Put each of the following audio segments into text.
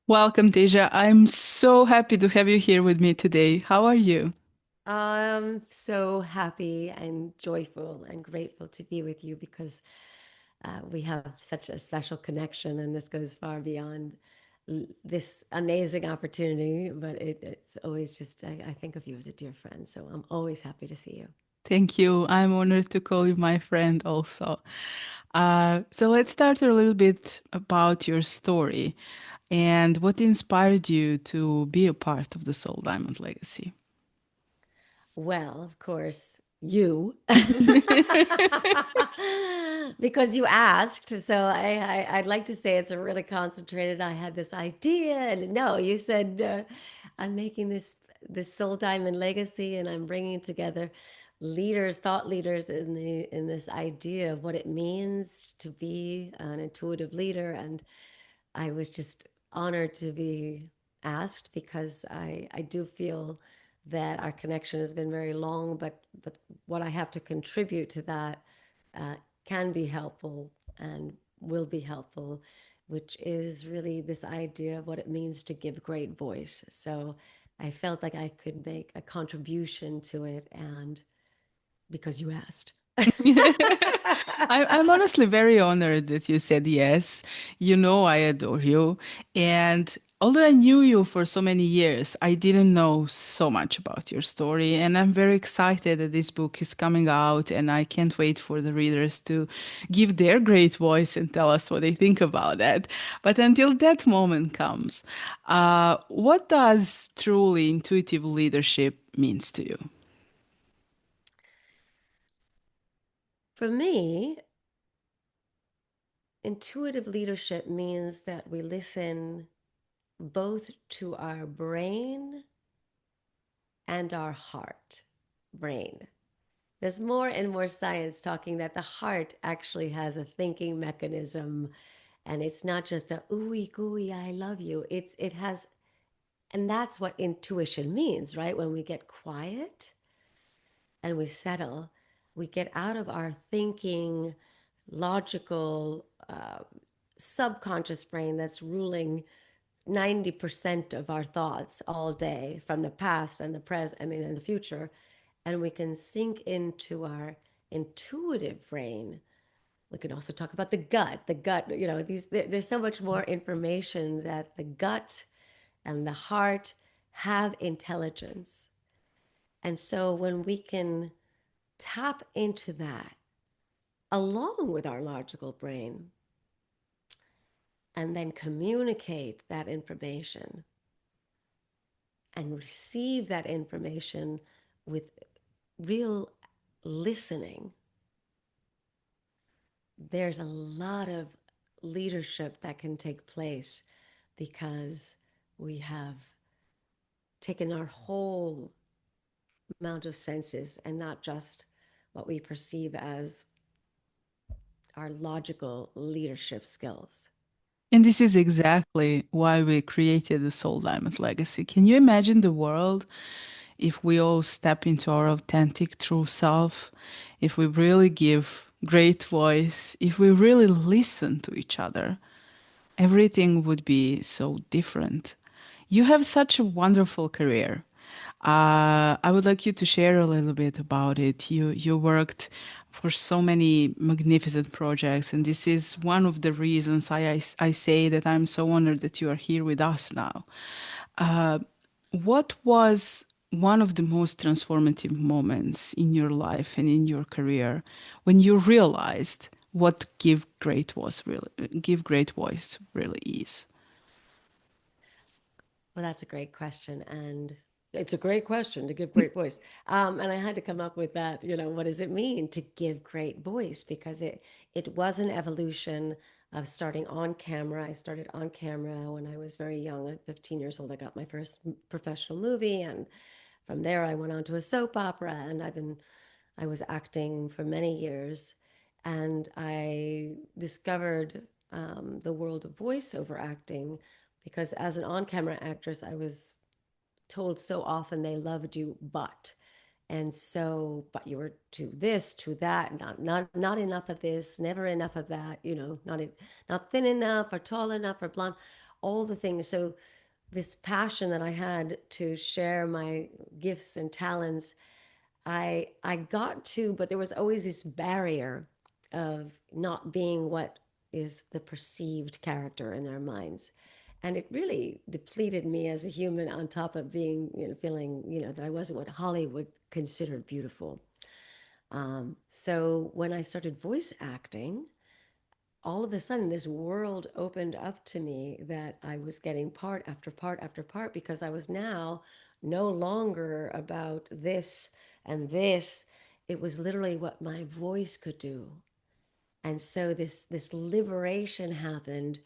Welcome, Tasia. I'm so happy to have you here with me today. How are you? I'm so happy and joyful and grateful to be with you because we have such a special connection, and this goes far beyond this amazing opportunity. But it's always just, I think of you as a dear friend, so I'm always happy to see you. Thank you. I'm honored to call you my friend also. So let's start a little bit about your story and what inspired you to be a part of the Soul Diamond Legacy. Well, of course, you. Because you asked. So I'd like to say it's a really concentrated. I had this idea, and no, you said I'm making this Soul Diamond Legacy, and I'm bringing together leaders, thought leaders in this idea of what it means to be an intuitive leader. And I was just honored to be asked because I do feel that our connection has been very long, but what I have to contribute to that uh, can be helpful and will be helpful, which is really this idea of what it means to give great voice. So I felt like I could make a contribution to it, and because you asked. I'm honestly very honored that you said yes. You know, I adore you. And although I knew you for so many years, I didn't know so much about your story. And I'm very excited that this book is coming out, and I can't wait for the readers to give their great voice and tell us what they think about that. But until that moment comes, what does truly intuitive leadership means to you? For me, intuitive leadership means that we listen both to our brain and our heart. Brain. There's more and more science talking that the heart actually has a thinking mechanism, and it's not just a ooey gooey I love you. It has, and that's what intuition means, right? When we get quiet and we settle, we get out of our thinking, logical, subconscious brain that's ruling 90% of our thoughts all day from the past and the present, I mean, and the future. And we can sink into our intuitive brain. We can also talk about the gut. The gut, there's so much more information that the gut and the heart have intelligence. And so when we can tap into that along with our logical brain and then communicate that information and receive that information with real listening, there's a lot of leadership that can take place because we have taken our whole amount of senses and not just what we perceive as our logical leadership skills. And this is exactly why we created the Soul Diamond Legacy. Can you imagine the world if we all step into our authentic, true self? If we really give great voice, if we really listen to each other, everything would be so different. You have such a wonderful career. I would like you to share a little bit about it. You worked for so many magnificent projects, and this is one of the reasons I say that I'm so honored that you are here with us now. Uh, what was one of the most transformative moments in your life and in your career when you realized what give great voice really is? Well, that's a great question. And it's a great question to give great voice. And I had to come up with that, what does it mean to give great voice? Because it was an evolution of starting on camera. I started on camera when I was very young, at 15 years old. I got my first professional movie. And from there, I went on to a soap opera. And I was acting for many years. And I discovered the world of voiceover acting because as an on camera actress, I was told so often they loved you, but you were to this, to that, not enough of this, never enough of that, not thin enough or tall enough or blonde. all the things. So this passion that I had to share my gifts and talents, I got to, but there was always this barrier of not being what is the perceived character in our minds. And it really depleted me as a human on top of being, feeling, that I wasn't what Hollywood considered beautiful. So when I started voice acting, all of a sudden this world opened up to me that I was getting part after part after part because I was now no longer about this and this. It was literally what my voice could do. And so this liberation happened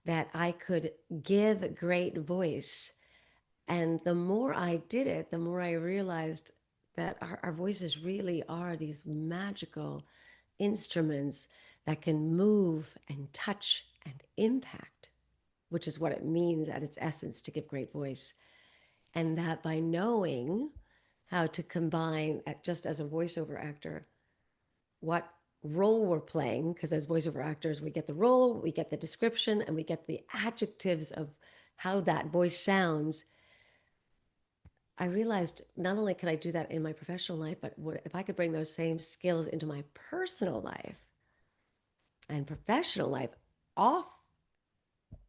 that I could give great voice. And the more I did it, the more I realized that our voices really are these magical instruments that can move and touch and impact, which is what it means at its essence to give great voice. And that by knowing how to combine, just as a voiceover actor, what role we're playing, because as voiceover actors, we get the role, we get the description, and we get the adjectives of how that voice sounds. I realized not only can I do that in my professional life, but if I could bring those same skills into my personal life and professional life off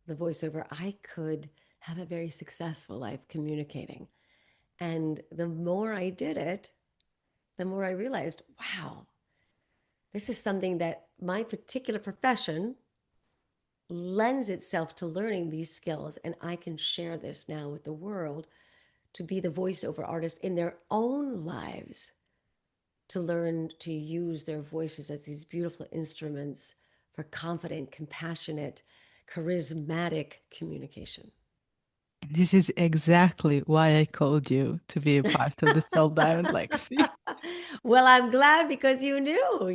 the voiceover, I could have a very successful life communicating. And the more I did it, the more I realized, wow, this is something that my particular profession lends itself to learning these skills. And I can share this now with the world to be the voiceover artist in their own lives, to learn to use their voices as these beautiful instruments for confident, compassionate, charismatic communication. This is exactly why I called you to be a part of the Soul Diamond Legacy. Well, I'm glad because you knew,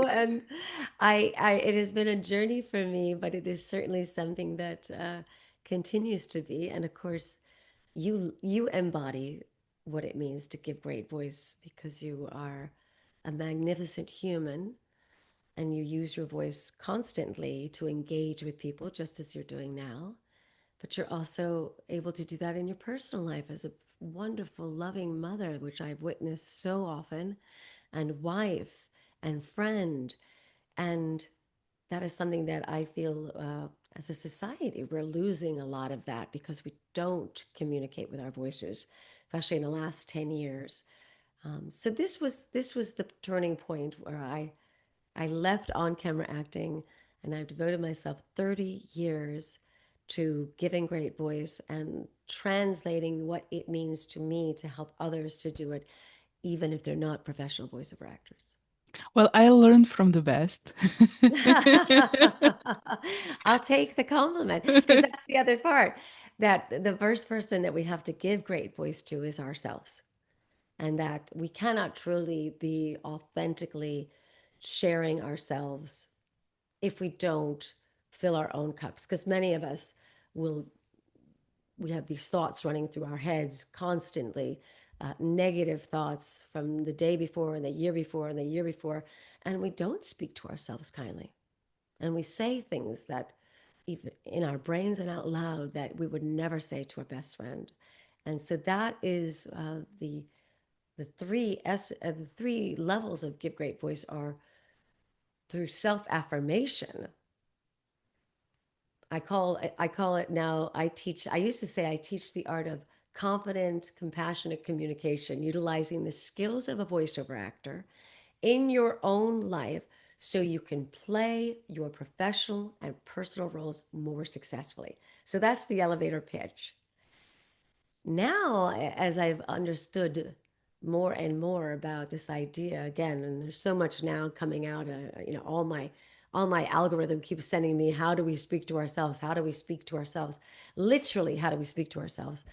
and it has been a journey for me, but it is certainly something that continues to be. And of course, you embody what it means to give great voice because you are a magnificent human and you use your voice constantly to engage with people, just as you're doing now. But you're also able to do that in your personal life as a wonderful, loving mother, which I've witnessed so often, and wife and friend. And that is something that I feel as a society, we're losing a lot of that because we don't communicate with our voices, especially in the last 10 years. So this was the turning point where I left on camera acting and I've devoted myself 30 years to giving great voice and translating what it means to me to help others to do it, even if they're not professional voiceover actors. Well, I learned from the best. I'll take the compliment because that's the other part that the first person that we have to give great voice to is ourselves, and that we cannot truly be authentically sharing ourselves if we don't fill our own cups, because many of us will, we have these thoughts running through our heads constantly, negative thoughts from the day before and the year before and the year before, and we don't speak to ourselves kindly, and we say things that even in our brains and out loud that we would never say to a best friend. And so that is the three levels of give great voice are through self affirmation. I call it now. I teach. I used to say I teach the art of confident, compassionate communication, utilizing the skills of a voiceover actor in your own life so you can play your professional and personal roles more successfully. So that's the elevator pitch. Now, as I've understood more and more about this idea again, and there's so much now coming out, all my algorithm keeps sending me, how do we speak to ourselves? How do we speak to ourselves? Literally, how do we speak to ourselves?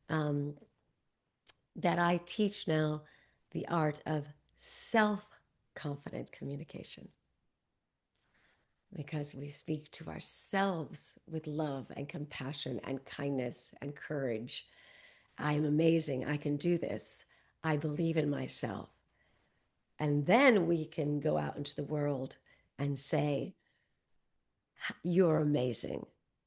Um, that I teach now the art of self confident communication because we speak to ourselves with love and compassion and kindness and courage. I am amazing. I can do this. I believe in myself. And then we can go out into the world and say, you're amazing.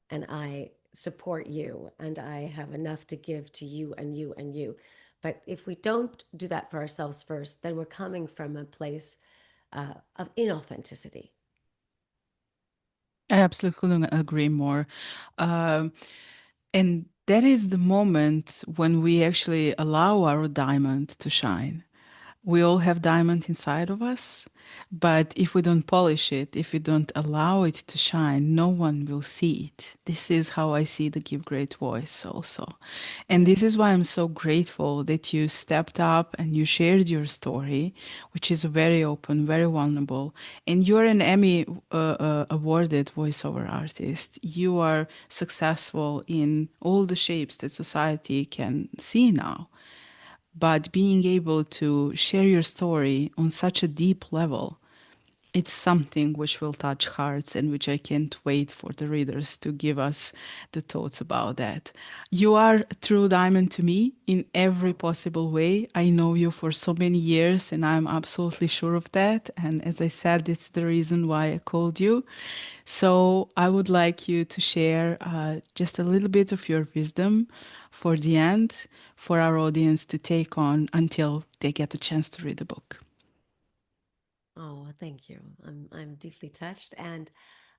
And I support you and I have enough to give to you and you and you. But if we don't do that for ourselves first, then we're coming from a place of inauthenticity. I absolutely couldn't agree more. Um, and that is the moment when we actually allow our diamond to shine. We all have diamond inside of us, but if we don't polish it, if we don't allow it to shine, no one will see it. This is how I see the Give Great Voice also. And this is why I'm so grateful that you stepped up and you shared your story, which is very open, very vulnerable. And you're an Emmy awarded voiceover artist. You are successful in all the shapes that society can see now. But being able to share your story on such a deep level, it's something which will touch hearts and which I can't wait for the readers to give us the thoughts about that. You are a true diamond to me in every possible way. I know you for so many years and I'm absolutely sure of that. And as I said, it's the reason why I called you. So I would like you to share just a little bit of your wisdom for the end for our audience to take on until they get a chance to read the book. Oh, thank you. I'm deeply touched and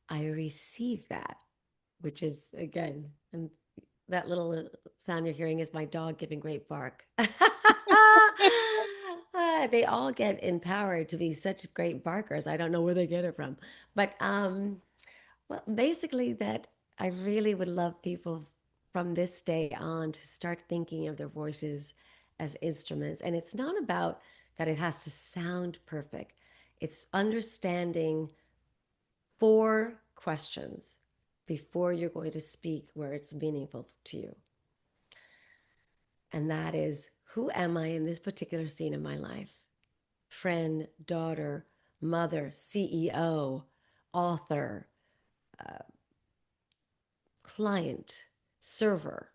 I receive that, which is again, and that little sound you're hearing is my dog giving great bark. They all get empowered to be such great barkers. I don't know where they get it from, but well, basically that I really would love people from this day on to start thinking of their voices as instruments, and it's not about that it has to sound perfect. It's understanding four questions before you're going to speak where it's meaningful to you. And that is, who am I in this particular scene in my life? Friend, daughter, mother, CEO, author, client, server,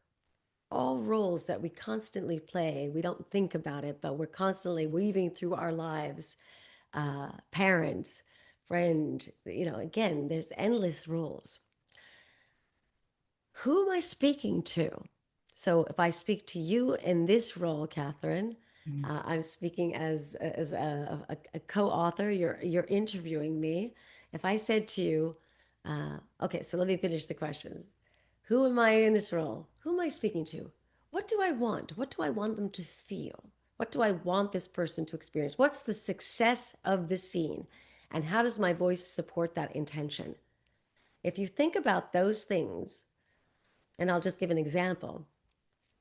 all roles that we constantly play. We don't think about it, but we're constantly weaving through our lives. Parent, friend, again, there's endless roles. Who am I speaking to? So if I speak to you in this role, Catherine, Mm. I'm speaking as a co-author. You're interviewing me. If I said to you, okay, so let me finish the questions. Who am I in this role? Who am I speaking to? What do I want? What do I want them to feel? What do I want this person to experience? What's the success of the scene? And how does my voice support that intention? If you think about those things, and I'll just give an example.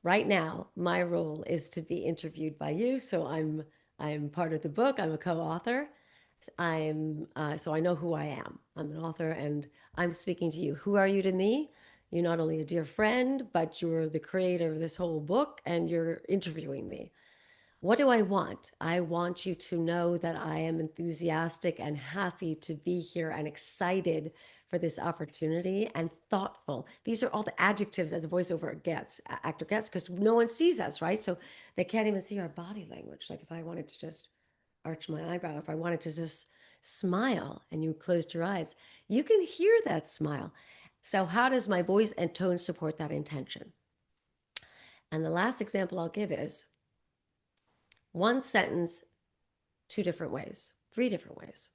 Right now, my role is to be interviewed by you, so I'm part of the book. I'm a co-author. So I know who I am. I'm an author, and I'm speaking to you. Who are you to me? You're not only a dear friend, but you're the creator of this whole book, and you're interviewing me. What do I want? I want you to know that I am enthusiastic and happy to be here and excited for this opportunity and thoughtful. These are all the adjectives as a voiceover gets, actor gets, because no one sees us, right? So they can't even see our body language. Like if I wanted to just arch my eyebrow, if I wanted to just smile and you closed your eyes, you can hear that smile. So, how does my voice and tone support that intention? And the last example I'll give is one sentence two different ways, three different ways.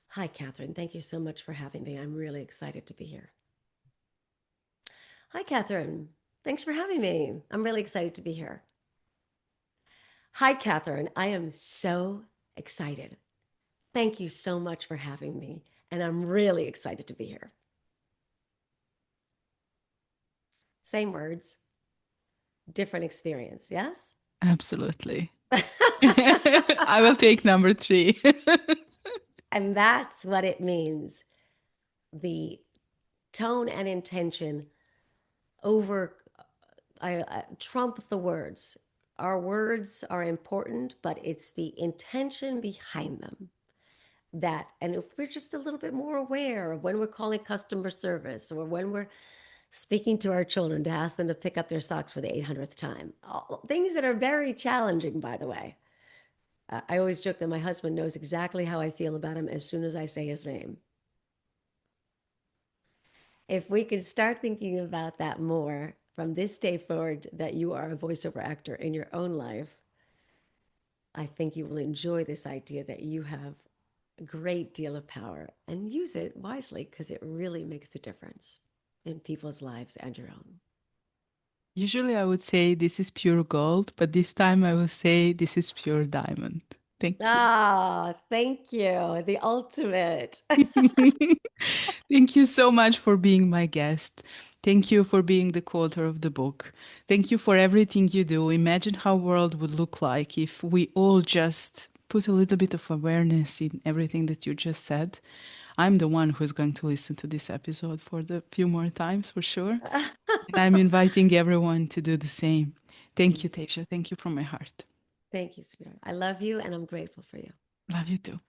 Hi, Catherine. Thank you so much for having me. I'm really excited to be here. Hi, Catherine. Thanks for having me. I'm really excited to be here. Hi, Catherine. I am so excited. Thank you so much for having me. And I'm really excited to be here. Same words, different experience. Yes? Absolutely. I will take number three. And that's what it means. The tone and intention over I trump the words. Our words are important, but it's the intention behind them that, and if we're just a little bit more aware of when we're calling customer service or when we're speaking to our children to ask them to pick up their socks for the 800th time, all, things that are very challenging, by the way. I always joke that my husband knows exactly how I feel about him as soon as I say his name. If we could start thinking about that more from this day forward, that you are a voiceover actor in your own life, I think you will enjoy this idea that you have a great deal of power and use it wisely because it really makes a difference in people's lives and your own. Usually I would say this is pure gold, but this time I will say this is pure diamond. Thank you. Ah, thank you. The ultimate. Thank you so much for being my guest. Thank you for being the co-author of the book. Thank you for everything you do. Imagine how world would look like if we all just put a little bit of awareness in everything that you just said. I'm the one who's going to listen to this episode for the few more times for sure. And I'm inviting everyone to do the same. Thank you, Thank you. Tasia. Thank you from my heart. Thank you, sweetheart. I love you and I'm grateful for you. Love you too.